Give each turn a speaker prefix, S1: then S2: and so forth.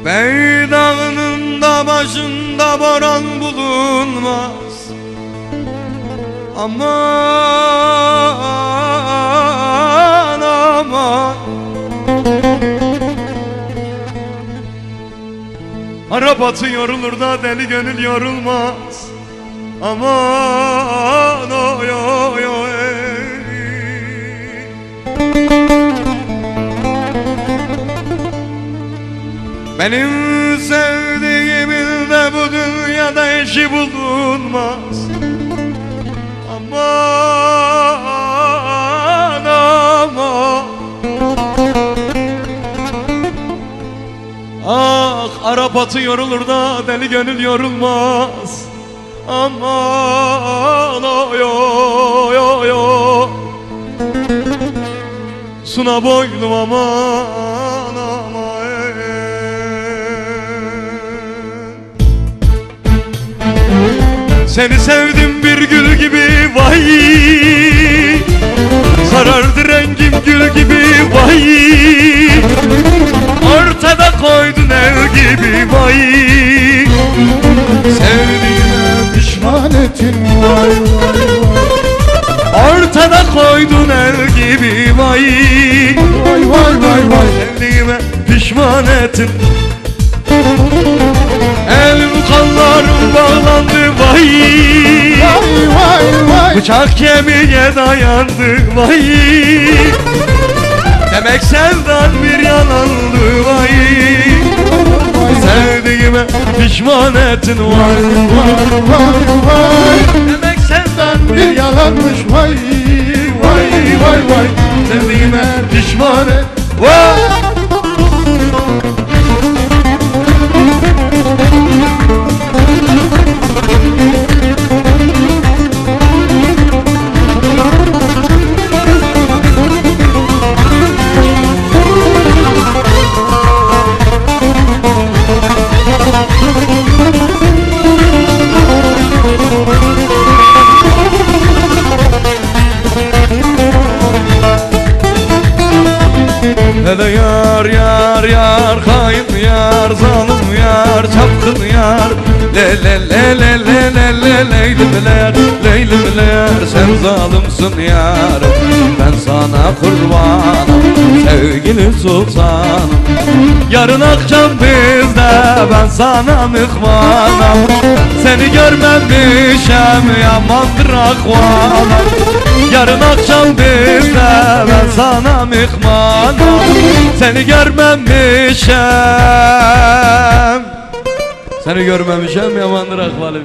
S1: Beydağının da başında boran bulunmaz. Aman aman, Arap atı yorulur da deli gönül yorulmaz. Aman oy oy oy. Benim sevdiğimin de bu dünyada eşi bulunmaz. Aman aman, ah Arap atı yorulur da deli gönül yorulmaz. Aman oy oy oy oy. Suna boylum aman aman. Seni sevdim bir gül gibi vay, sarardı rengim gül gibi vay. Ortada koydun el gibi vay. Sevdiğime
S2: pişman ettin vay vay vay.
S1: Ortada koydun el gibi vay.
S2: Vay vay vay vay.
S1: Sevdiğime pişman ettin. Elim kollarım bağlandı vay.
S2: Vay vay vay.
S1: Bıçak kemiğe dayandı vay. Demek sevdan bir yalandı vay. Sevdiğime pişman ettin vay.
S2: Vay vay.
S1: Demek sevdan
S2: Bir yalanmış vay. Vay vay vay.
S1: Sevdiğime pişman et vay. Hele yar yar yar, hain yar, zalim yar, çapkın yar. Le le le le le le le leylimler, leylimler. Sen zalimsin yar, ben sana kurbanım sevgili sultanım. Yarın akşam bizde ben sana mihmanım. Seni görmemişem yamandır akvanım. Yarın akşam bizde ben sana mihmanım. Seni görmemişem. Seni görmemişem yamandır akvalim.